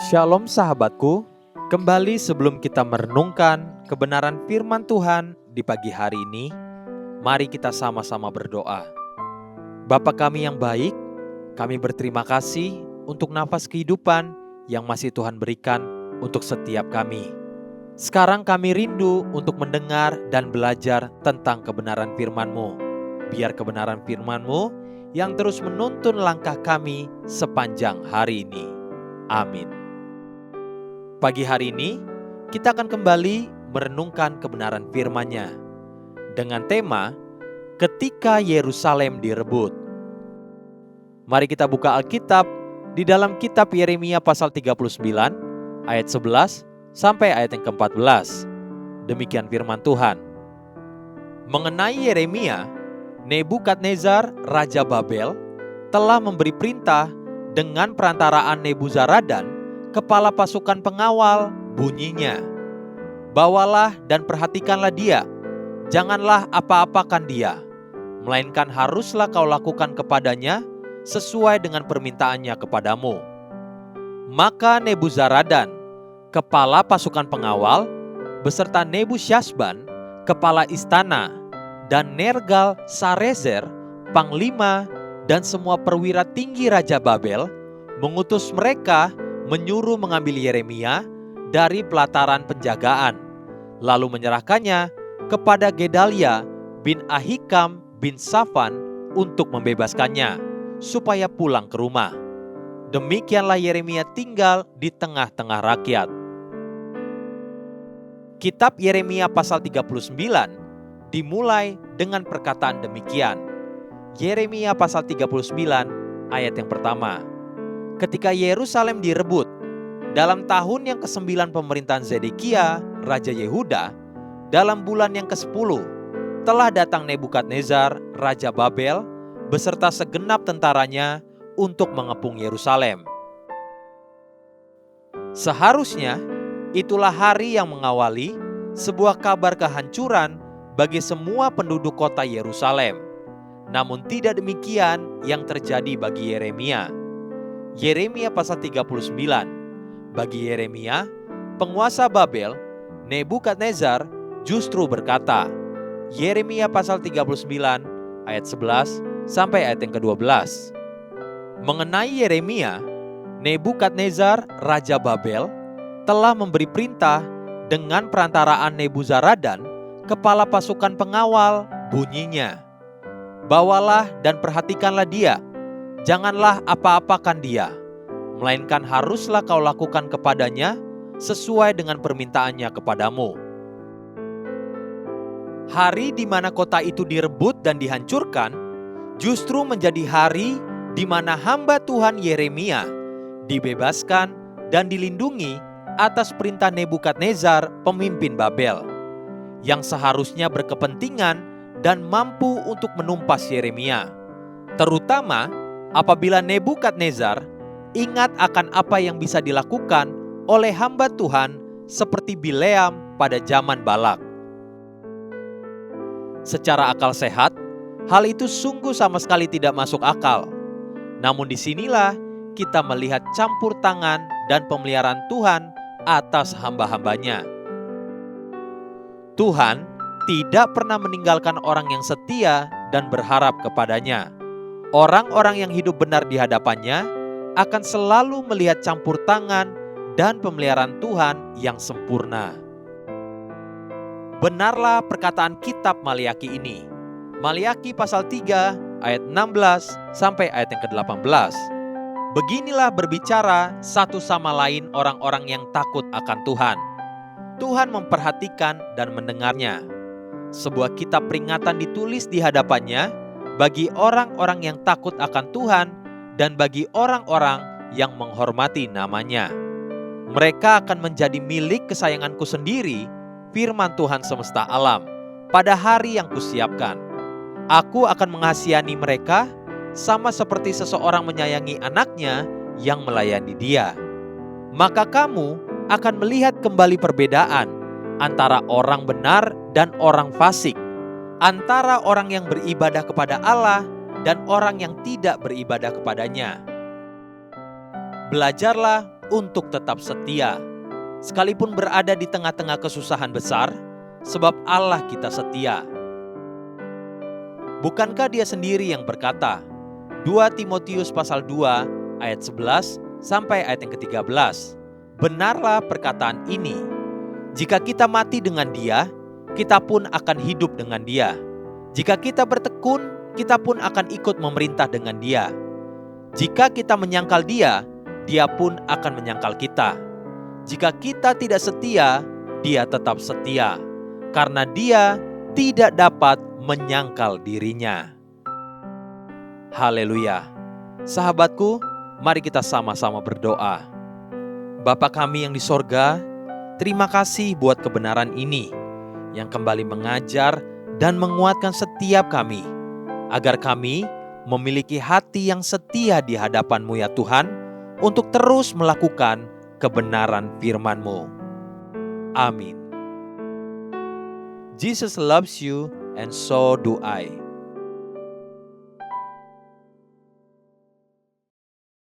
Shalom sahabatku, kembali sebelum kita merenungkan kebenaran firman Tuhan di pagi hari ini, mari kita sama-sama berdoa. Bapa kami yang baik, kami berterima kasih untuk nafas kehidupan yang masih Tuhan berikan untuk setiap kami. Sekarang kami rindu untuk mendengar dan belajar tentang kebenaran firman-Mu. Biar kebenaran firman-Mu yang terus menuntun langkah kami sepanjang hari ini. Amin. Pagi hari ini, kita akan kembali merenungkan kebenaran firman-Nya dengan tema, Ketika Yerusalem Direbut. Mari kita buka Alkitab di dalam kitab Yeremia pasal 39, ayat 11 sampai ayat yang ke-14. Demikian firman Tuhan. Mengenai Yeremia, Nebukadnezar, Raja Babel, telah memberi perintah dengan perantaraan Nebuzaradan, kepala pasukan pengawal, bunyinya, bawalah dan perhatikanlah dia, janganlah apa-apakan dia, melainkan haruslah kau lakukan kepadanya sesuai dengan permintaannya kepadamu. Maka Nebuzaradan, kepala pasukan pengawal, beserta Nebusyazban, kepala istana, dan Nergal-Sarezer, panglima, dan semua perwira tinggi Raja Babel, mengutus mereka menyuruh mengambil Yeremia dari pelataran penjagaan, lalu menyerahkannya kepada Gedalia bin Ahikam bin Safan untuk membebaskannya, supaya pulang ke rumah. Demikianlah Yeremia tinggal di tengah-tengah rakyat. Kitab Yeremia pasal 39 dimulai dengan perkataan demikian. Yeremia pasal 39 ayat yang pertama. Ketika Yerusalem direbut, dalam tahun yang ke-9 pemerintahan Zedekia, Raja Yehuda, dalam bulan yang ke-10, telah datang Nebukadnezar, Raja Babel, beserta segenap tentaranya untuk mengepung Yerusalem. Seharusnya, itulah hari yang mengawali sebuah kabar kehancuran bagi semua penduduk kota Yerusalem. Namun tidak demikian yang terjadi bagi Yeremia. Yeremia pasal 39. Bagi Yeremia, penguasa Babel, Nebukadnezar justru berkata. Yeremia pasal 39 ayat 11 sampai ayat yang ke-12. Mengenai Yeremia, Nebukadnezar, Raja Babel, telah memberi perintah dengan perantaraan Nebuzaradan, kepala pasukan pengawal, bunyinya, bawalah dan perhatikanlah dia, janganlah apa-apakan dia, melainkan haruslah kau lakukan kepadanya sesuai dengan permintaannya kepadamu. Hari di mana kota itu direbut dan dihancurkan, justru menjadi hari di mana hamba Tuhan Yeremia dibebaskan dan dilindungi atas perintah Nebukadnezar, pemimpin Babel, yang seharusnya berkepentingan dan mampu untuk menumpas Yeremia, terutama apabila Nebukadnezar ingat akan apa yang bisa dilakukan oleh hamba Tuhan seperti Bileam pada zaman Balak. Secara akal sehat, hal itu sungguh sama sekali tidak masuk akal. Namun disinilah kita melihat campur tangan dan pemeliharaan Tuhan atas hamba-hambanya. Tuhan tidak pernah meninggalkan orang yang setia dan berharap kepadanya. Orang-orang yang hidup benar di hadapannya akan selalu melihat campur tangan dan pemeliharaan Tuhan yang sempurna. Benarlah perkataan kitab Maliaki ini. Maliaki pasal 3 ayat 16 sampai ayat yang ke-18. Beginilah berbicara satu sama lain orang-orang yang takut akan Tuhan. Tuhan memperhatikan dan mendengarnya. Sebuah kitab peringatan ditulis di hadapannya bagi orang-orang yang takut akan Tuhan dan bagi orang-orang yang menghormati namanya. Mereka akan menjadi milik kesayanganku sendiri, firman Tuhan semesta alam, pada hari yang kusiapkan. Aku akan mengasihani mereka sama seperti seseorang menyayangi anaknya yang melayani dia. Maka kamu akan melihat kembali perbedaan antara orang benar dan orang fasik, antara orang yang beribadah kepada Allah dan orang yang tidak beribadah kepadanya. Belajarlah untuk tetap setia, sekalipun berada di tengah-tengah kesusahan besar, sebab Allah kita setia. Bukankah Dia sendiri yang berkata, 2 Timotius pasal 2 ayat 11 sampai ayat yang ke-13, benarlah perkataan ini, jika kita mati dengan Dia, kita pun akan hidup dengan Dia. Jika kita bertekun, kita pun akan ikut memerintah dengan Dia. Jika kita menyangkal Dia, Dia pun akan menyangkal kita. Jika kita tidak setia, Dia tetap setia, karena Dia tidak dapat menyangkal dirinya. Haleluya. Sahabatku, mari kita sama-sama berdoa. Bapa kami yang di sorga, terima kasih buat kebenaran ini yang kembali mengajar dan menguatkan setiap kami, agar kami memiliki hati yang setia di hadapan-Mu ya Tuhan, untuk terus melakukan kebenaran firman-Mu. Amin. Jesus loves you and so do I.